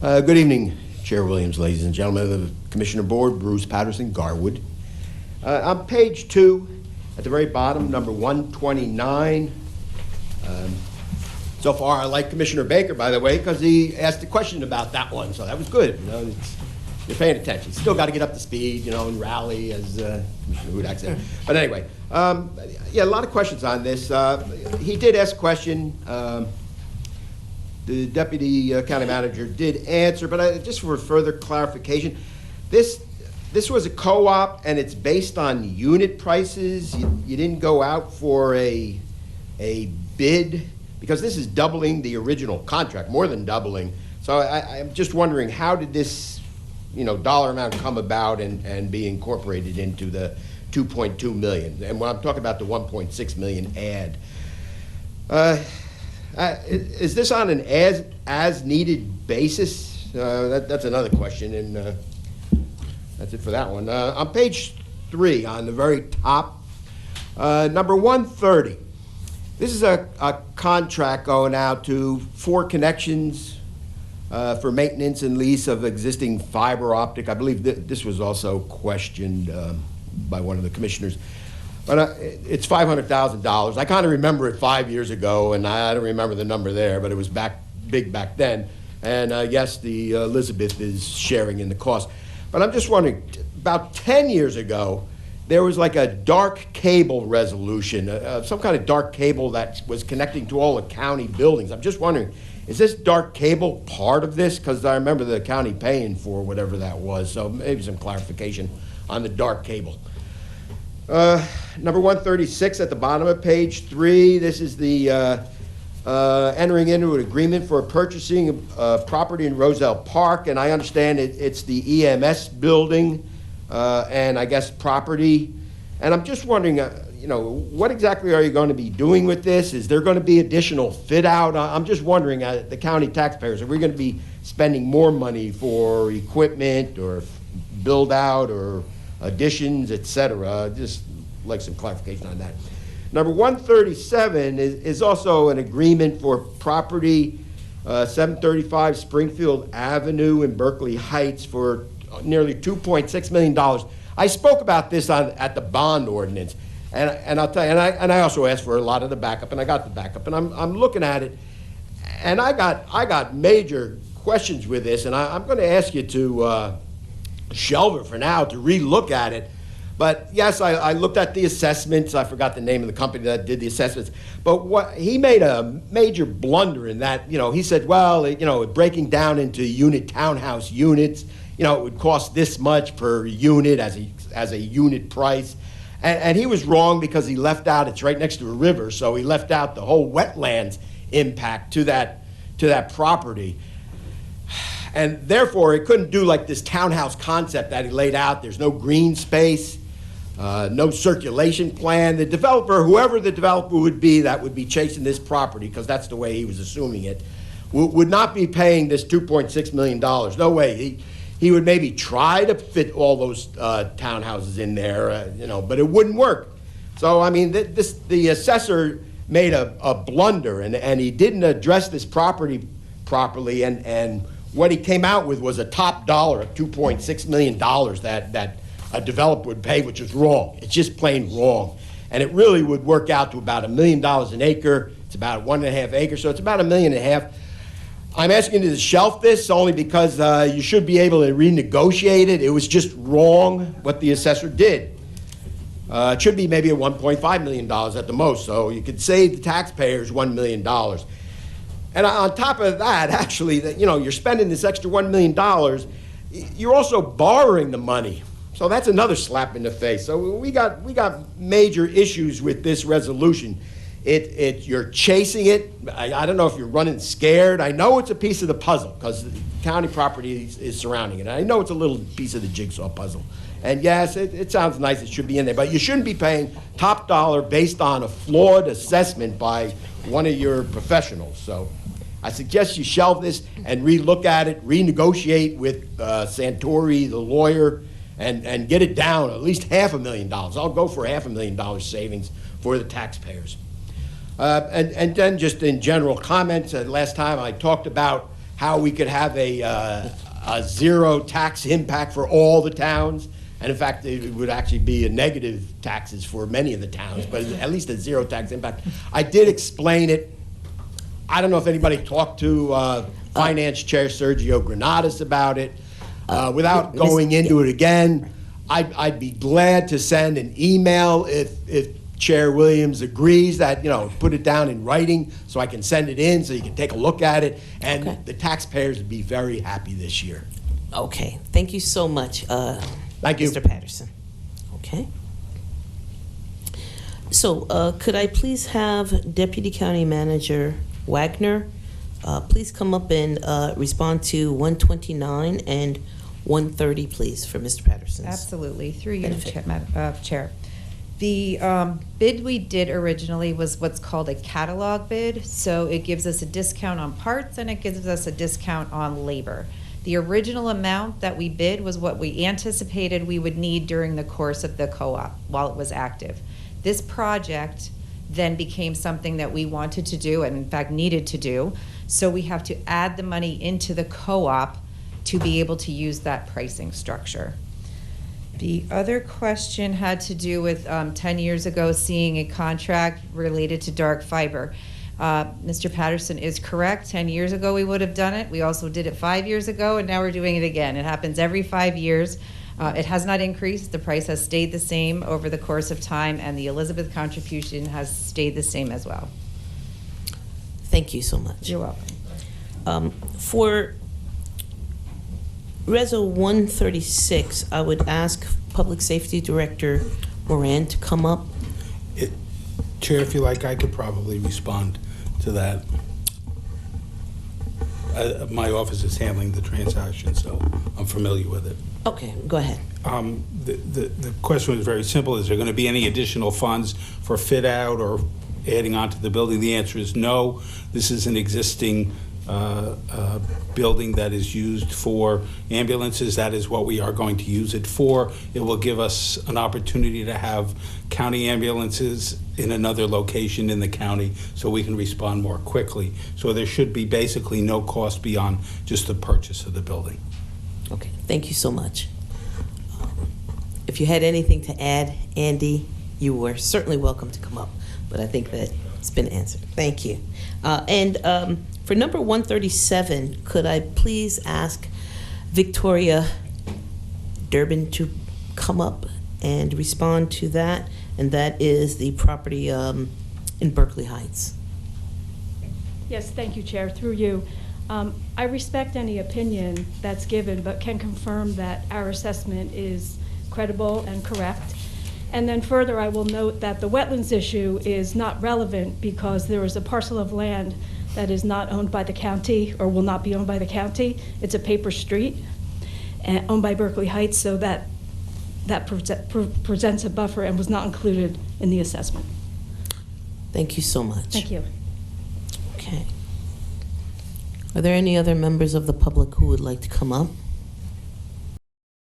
Good evening, Chair Williams, ladies and gentlemen of the Commissioner Board, Bruce Paterson, Garwood. On page 2, at the very bottom, number 129. So far, I like Commissioner Baker, by the way, because he asked a question about that one, so that was good. You know, you're paying attention. Still got to get up to speed, you know, and rally, as Commissioner Hudak said. But anyway, yeah, a lot of questions on this. He did ask a question. The deputy county manager did answer, but just for further clarification, this was a co-op and it's based on unit prices. You didn't go out for a bid, because this is doubling the original contract, more than doubling. So I'm just wondering, how did this, you know, dollar amount come about and be incorporated into the 2.2 million? And when I'm talking about the 1.6 million add, is this on an as needed basis? That's another question, and that's it for that one. On page 3, on the very top, number 130. This is a contract going out to 4 connections for maintenance and lease of existing fiber optic. I believe this was also questioned by one of the commissioners. But it's $500,000. I kind of remember it 5 years ago, and I don't remember the number there, but it was big back then. And yes, the Elizabeth is sharing in the cost. But I'm just wondering, about 10 years ago, there was like a dark cable resolution, some kind of dark cable that was connecting to all the county buildings. I'm just wondering, is this dark cable part of this? Because I remember the county paying for whatever that was. So maybe some clarification on the dark cable. Number 136 at the bottom of page 3, this is the entering into an agreement for purchasing property in Roselle Park, and I understand it's the EMS building and I guess property. And I'm just wondering, you know, what exactly are you going to be doing with this? Is there going to be additional fit out? I'm just wondering, the county taxpayers, are we going to be spending more money for equipment or build out or additions, et cetera? Just like some clarification on that. Number 137 is also an agreement for property 735 Springfield Avenue in Berkeley Heights for nearly $2.6 million. I spoke about this at the bond ordinance, and I'll tell you, and I also asked for a lot of the backup, and I got the backup, and I'm looking at it, and I got major questions with this, and I'm going to ask you to shelve it for now, to relook at it. But yes, I looked at the assessments. I forgot the name of the company that did the assessments. But what he made a major blunder in that, you know, he said, well, you know, breaking down into townhouse units, you know, it would cost this much per unit as a unit price. And he was wrong, because he left out, it's right next to a river, so he left out the whole wetlands impact to that property. And therefore, it couldn't do like this townhouse concept that he laid out. There's no green space, no circulation plan. The developer, whoever the developer would be that would be chasing this property, because that's the way he was assuming it, would not be paying this $2.6 million. No way. He would maybe try to fit all those townhouses in there, you know, but it wouldn't work. So, I mean, the assessor made a blunder, and he didn't address this property properly, and what he came out with was a top dollar of $2.6 million that a developer would pay, which is wrong. It's just plain wrong. And it really would work out to about $1 million an acre. It's about 1.5 acres, so it's about $1.5 million. I'm asking you to shelf this only because you should be able to renegotiate it. It was just wrong what the assessor did. It should be maybe at $1.5 million at the most, so you could save the taxpayers $1 million. And on top of that, actually, you know, you're spending this extra $1 million, you're also borrowing the money. So that's another slap in the face. So we got major issues with this resolution. You're chasing it. I don't know if you're running scared. I know it's a piece of the puzzle, because the county property is surrounding it. I know it's a little piece of the jigsaw puzzle. And yes, it sounds nice, it should be in there, but you shouldn't be paying top dollar based on a flawed assessment by one of your professionals. So I suggest you shelve this and relook at it, renegotiate with Santori, the lawyer, and get it down at least $500,000. I'll go for $500,000 savings for the taxpayers. And then just in general comments, last time I talked about how we could have a zero tax impact for all the towns. And in fact, it would actually be a negative taxes for many of the towns, but at least a zero tax impact. I did explain it. I don't know if anybody talked to Finance Chair Sergio Granados about it. Without going into it again, I'd be glad to send an email if Chair Williams agrees that, put it down in writing so I can send it in so you can take a look at it. And the taxpayers would be very happy this year. Okay, thank you so much. Thank you. Mr. Paterson. Okay. So could I please have Deputy County Manager Wagner please come up and respond to 129 and 130, please, for Mr. Paterson's Absolutely, through you, benefit. Chair. The bid we did originally was what's called a catalog bid, so it gives us a discount on parts and it gives us a discount on labor. The original amount that we bid was what we anticipated we would need during the course of the co-op while it was active. This project then became something that we wanted to do and in fact needed to do, so we have to add the money into the co-op to be able to use that pricing structure. The other question had to do with 10 years ago seeing a contract related to dark fiber. Mr. Paterson is correct. 10 years ago we would have done it. We also did it 5 years ago, and now we're doing it again. It happens every 5 years. It has not increased. The price has stayed the same over the course of time, and the Elizabeth contribution has stayed the same as well. Thank you so much. You're welcome. For Reso 136, I would ask Public Safety Director Moran to come up. Chair, if you like, I could probably respond to that. My office is handling the transaction, so I'm familiar with it. Okay, go ahead. The question was very simple. Is there going to be any additional funds for fit out or adding on to the building? The answer is no. This is an existing building that is used for ambulances. That is what we are going to use it for. It will give us an opportunity to have county ambulances in another location in the county so we can respond more quickly. So there should be basically no cost beyond just the purchase of the building. Okay, thank you so much. If you had anything to add, Andy, you were certainly welcome to come up, but I think that it's been answered. Thank you. For number 137, could I please ask Victoria Durbin to come up and respond to that? And that is the property in Berkeley Heights. Yes, thank you, Chair. Through you. I respect any opinion that's given, but can confirm that our assessment is credible and correct. And then further, I will note that the wetlands issue is not relevant because there is a parcel of land that is not owned by the county or will not be owned by the county. It's a paper street owned by Berkeley Heights, so that presents a buffer and was not included in the assessment. Thank you so much. Thank you. Okay. Are there any other members of the public who would like to come up?